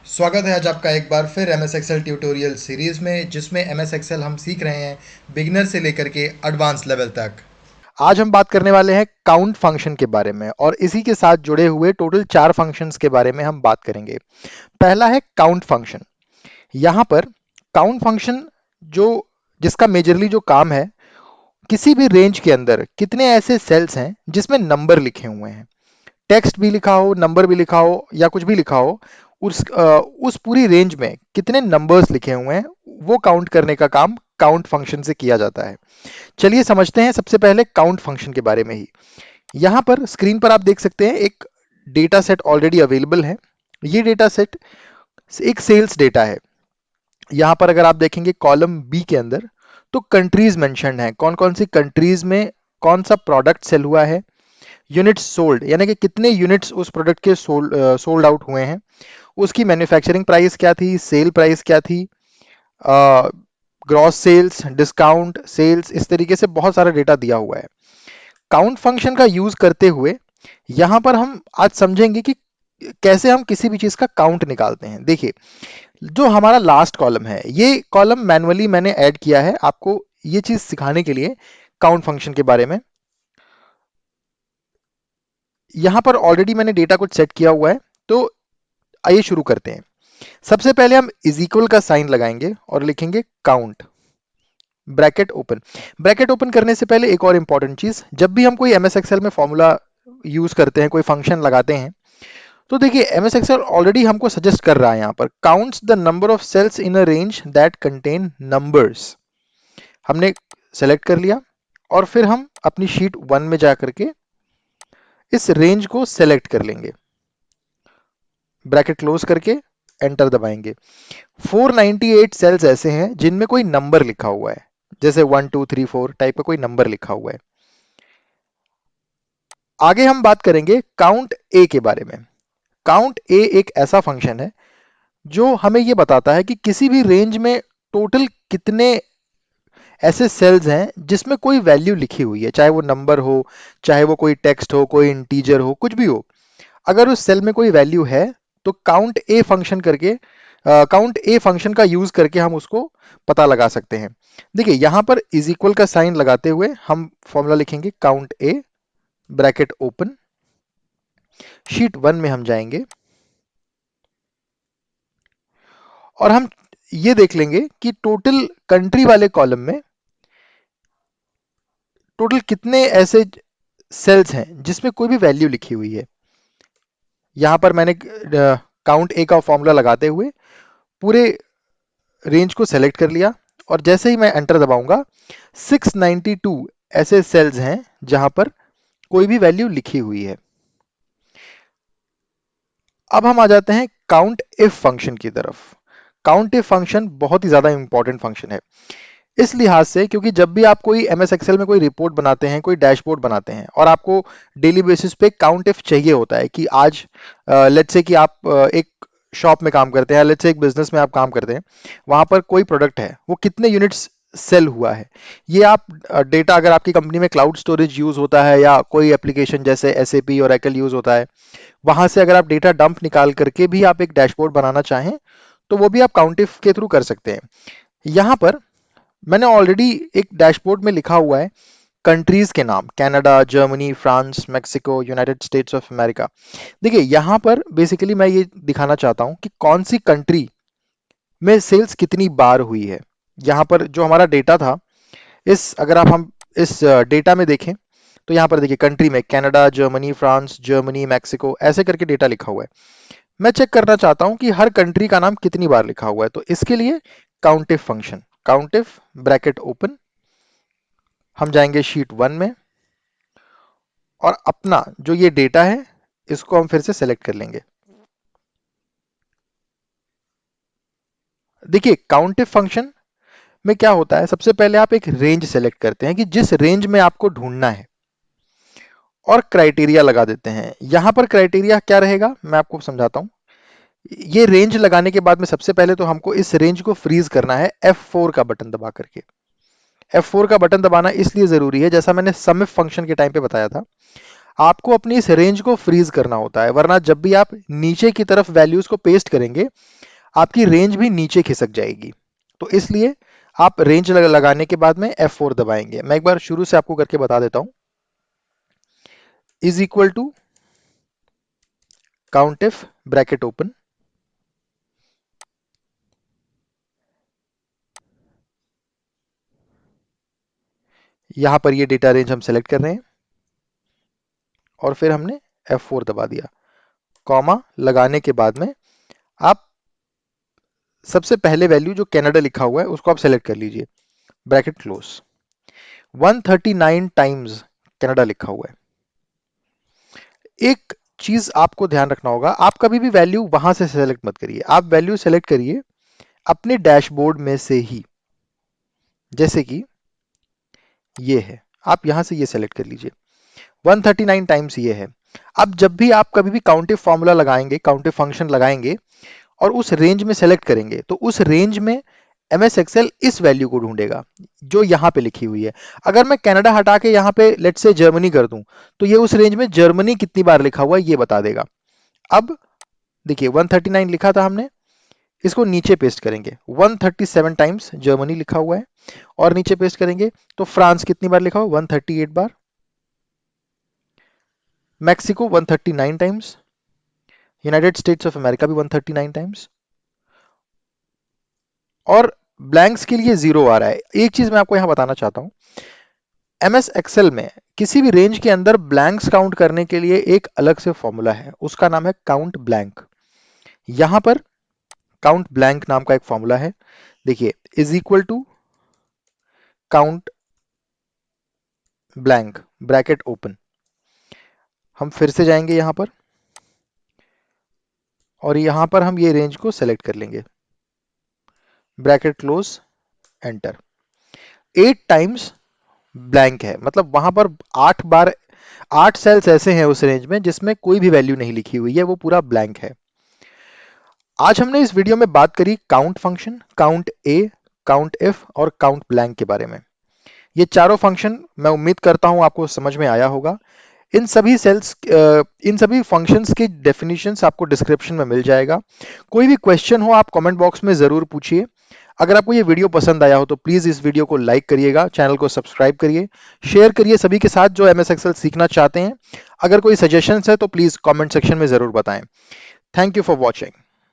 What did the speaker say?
स्वागत है आज आपका एक बार फिर M S Excel tutorial series में, जिसमें एम एस एक्सेल हम सीख रहे हैं बिगिनर से लेकर के एडवांस लेवल तक। आज हम बात करने वाले हैं काउंट फंक्शन के बारे में और इसी के साथ जुड़े हुए टोटल 4 फंक्शंस के बारे में हम बात करेंगे। पहला है काउंट फंक्शन। यहाँ पर काउंट फंक्शन जो जिसका मेजरली जो काम है, किसी भी रेंज के अंदर कितने ऐसे सेल्स हैं जिसमें नंबर लिखे हुए हैं, टेक्स्ट भी लिखा हो, नंबर भी लिखा हो या कुछ भी लिखा हो, उस पूरी रेंज में कितने नंबर्स लिखे हुए हैं वो काउंट करने का काम काउंट फंक्शन से किया जाता है। चलिए समझते हैं सबसे पहले काउंट फंक्शन के बारे में ही। यहाँ पर स्क्रीन पर आप देख सकते हैं एक डेटा सेट ऑलरेडी अवेलेबल है। ये डेटा सेट एक सेल्स डेटा है। यहाँ पर अगर आप देखेंगे कॉलम बी के अंदर तो कंट्रीज मेंशन्ड है, कौन कौन सी कंट्रीज में कौन सा प्रोडक्ट सेल हुआ है, यूनिट्स सोल्ड यानी कि कितने यूनिट्स उस प्रोडक्ट के सोल्ड आउट हुए हैं, उसकी मैन्युफैक्चरिंग प्राइस क्या थी, सेल प्राइस क्या थी, ग्रॉस सेल्स, डिस्काउंट सेल्स, इस तरीके से बहुत सारा डेटा दिया हुआ है। काउंट फंक्शन का यूज करते हुए यहां पर हम आज समझेंगे कि कैसे हम किसी भी चीज का काउंट निकालते हैं। देखिए, जो हमारा लास्ट कॉलम है, ये कॉलम मैनुअली मैंने ऐड किया है आपको ये चीज सिखाने के लिए काउंट फंक्शन के बारे में। यहां पर ऑलरेडी मैंने डेटा कुछ सेट किया हुआ है, तो आइए शुरू करते हैं। सबसे पहले हम इज इक्वल का साइन लगाएंगे और लिखेंगे count, bracket open. Bracket open करने से पहले एक और इंपॉर्टेंट चीज, जब भी हम कोई एमएस एक्सेल में फॉर्मूला यूज करते हैं, कोई फंक्शन लगाते हैं, तो देखिए एमएस एक्सेल ऑलरेडी हमको सजेस्ट कर रहा है यहाँ पर counts the number of cells in a range that contain numbers. हमने सेलेक्ट कर लिया और फिर हम अपनी शीट 1 में जा करके इस रेंज को सेलेक्ट कर लेंगे, ब्रैकेट क्लोज करके एंटर दबाएंगे। 498 सेल्स ऐसे हैं जिनमें कोई नंबर लिखा हुआ है, जैसे 1 2 3 4 टाइप का कोई नंबर लिखा हुआ है। आगे हम बात करेंगे काउंट ए के बारे में। काउंट ए एक ऐसा फंक्शन है जो हमें यह बताता है कि किसी भी रेंज में टोटल कितने ऐसे सेल्स हैं जिसमें कोई वैल्यू लिखी हुई है, चाहे वो नंबर हो, चाहे वो कोई टेक्स्ट हो, कोई इंटीजर हो, कुछ भी हो। अगर उस सेल में कोई वैल्यू है तो काउंट ए फंक्शन का यूज करके हम उसको पता लगा सकते हैं। देखिए यहां पर इज इक्वल का साइन लगाते हुए हम फॉर्मूला लिखेंगे काउंट ए, ब्रैकेट ओपन। शीट 1 में हम जाएंगे और हम ये देख लेंगे कि टोटल कंट्री वाले कॉलम में टोटल कितने ऐसे सेल्स हैं जिसमें कोई भी वैल्यू लिखी हुई है। यहां पर मैंने काउंट ए का फॉर्मूला लगाते हुए पूरे रेंज को सेलेक्ट कर लिया और जैसे ही मैं एंटर दबाऊंगा 692 ऐसे सेल्स हैं जहां पर कोई भी वैल्यू लिखी हुई है। अब हम आ जाते हैं काउंट इफ फंक्शन की तरफ। काउंट इफ फंक्शन बहुत ही ज्यादा इंपॉर्टेंट फंक्शन है इस लिहाज से, क्योंकि जब भी आप कोई एमएस एक्सेल में कोई रिपोर्ट बनाते हैं, कोई डैशबोर्ड बनाते हैं और आपको डेली बेसिस पे काउंट इफ चाहिए होता है कि आज लेट्स से कि आप एक शॉप में काम करते हैं, लेट्स से एक बिजनेस में आप काम करते हैं, वहां पर कोई प्रोडक्ट है, वो कितने यूनिट्स सेल हुआ है, ये आप डेटा, अगर आपकी कंपनी में क्लाउड स्टोरेज यूज होता है या कोई एप्लीकेशन जैसे एसएपी और एकल यूज होता है, वहां से अगर आप डेटा डंप निकाल करके भी आप एक डैशबोर्ड बनाना चाहें तो वो भी आप काउंट इफ के थ्रू कर सकते हैं। यहां पर मैंने ऑलरेडी एक डैशबोर्ड में लिखा हुआ है कंट्रीज के नाम, Canada, Germany, France, Mexico, United States of America. देखिए यहां पर बेसिकली मैं ये दिखाना चाहता हूं कि कौन सी कंट्री में सेल्स कितनी बार हुई है। यहां पर जो हमारा डेटा था, इस अगर आप हम इस डेटा में देखें तो यहां पर देखिए कंट्री में Canada, Germany, France, Germany, Mexico ऐसे करके डेटा लिखा हुआ है। मैं चेक करना चाहता हूं कि हर कंट्री का नाम कितनी बार लिखा हुआ है, तो इसके लिए काउंटिफ फंक्शन, काउंटिफ ब्रैकेट ओपन, हम जाएंगे शीट 1 में और अपना जो ये डेटा है इसको हम फिर से सेलेक्ट कर लेंगे। देखिए काउंटिफ फंक्शन में क्या होता है, सबसे पहले आप एक रेंज सेलेक्ट करते हैं कि जिस रेंज में आपको ढूंढना है और क्राइटेरिया लगा देते हैं। यहां पर क्राइटेरिया क्या रहेगा मैं आपको समझाता हूं। ये रेंज लगाने के बाद में सबसे पहले तो हमको इस रेंज को फ्रीज करना है F4 का बटन दबा करके। F4 का बटन दबाना इसलिए जरूरी है, जैसा मैंने सम इफ फंक्शन के टाइम पे बताया था, आपको अपनी इस रेंज को फ्रीज करना होता है, वरना जब भी आप नीचे की तरफ वैल्यूज को पेस्ट करेंगे आपकी रेंज भी नीचे खिसक जाएगी। तो इसलिए आप रेंज लगाने के बाद में F4 दबाएंगे। मैं एक बार शुरू से आपको करके बता देता हूं। Is equal to count if bracket open, यहां पर ये डेटा रेंज हम सेलेक्ट कर रहे हैं और फिर हमने F4 दबा दिया। कॉमा लगाने के बाद में आप सबसे पहले वैल्यू जो कनाडा लिखा हुआ है उसको आप सेलेक्ट कर लीजिए, ब्रैकेट क्लोज। 139 टाइम्स कनाडा लिखा हुआ है। एक चीज आपको ध्यान रखना होगा, आप कभी भी वैल्यू वहां से सेलेक्ट मत करिए, आप वैल्यू सेलेक्ट करिए अपने डैशबोर्ड में से ही। जैसे कि ये है, आप यहां से ये सेलेक्ट कर लीजिए, 139 टाइम्स ये है। अब जब भी आप कभी भी काउंटिव फॉर्मूला लगाएंगे, काउंटिव फंक्शन लगाएंगे और उस रेंज में सेलेक्ट करेंगे तो उस रेंज में MS एक्सेल इस वैल्यू को ढूंढेगा जो यहां पे लिखी हुई है। अगर मैं कनाडा हटा के यहां पे लेट्स से जर्मनी कर दूं तो ये उस रेंज में जर्मनी कितनी बार लिखा हुआ है ये बता देगा। अब देखिए 139 लिखा था हमने, इसको नीचे पेस्ट करेंगे, 137 टाइम्स जर्मनी लिखा हुआ है और नीचे पेस्ट करेंगे तो फ्रांस कितनी बार लिखा हुआ, 138 बार। Mexico 139 times, United States of America भी 139 टाइम्स, और ब्लैंक्स के लिए 0 आ रहा है। एक चीज मैं आपको यहां बताना चाहता हूं, MS एक्सेल में किसी भी रेंज के अंदर ब्लैंक्स काउंट करने के लिए एक अलग से फॉर्मूला है, उसका नाम है काउंट ब्लैंक। यहां पर काउंट ब्लैंक नाम का एक फॉर्मूला है, देखिए is equal to count blank bracket open. हम फिर से जाएंगे यहां पर और यहां पर हम ये रेंज को सेलेक्ट कर लेंगे, bracket close, enter. 8 times blank है, मतलब वहां पर 8 बार 8 सेल्स ऐसे हैं उस रेंज में जिसमें कोई भी वैल्यू नहीं लिखी हुई है, वो पूरा ब्लैंक है। आज हमने इस वीडियो में बात करी count function, count A, count if और काउंट ब्लैंक के बारे में। ये चारों फंक्शन मैं उम्मीद करता हूं आपको समझ में आया होगा। इन सभी फंक्शंस के डेफिनेशंस आपको डिस्क्रिप्शन में मिल जाएगा। कोई भी क्वेश्चन हो आप कमेंट बॉक्स में जरूर पूछिए। अगर आपको ये वीडियो पसंद आया हो तो प्लीज इस वीडियो को लाइक करिएगा, चैनल को सब्सक्राइब करिए, शेयर करिए सभी के साथ जो MS एक्सेल सीखना चाहते हैं। अगर कोई सजेशंस है तो प्लीज कमेंट सेक्शन में जरूर बताएं। Thank you for watching.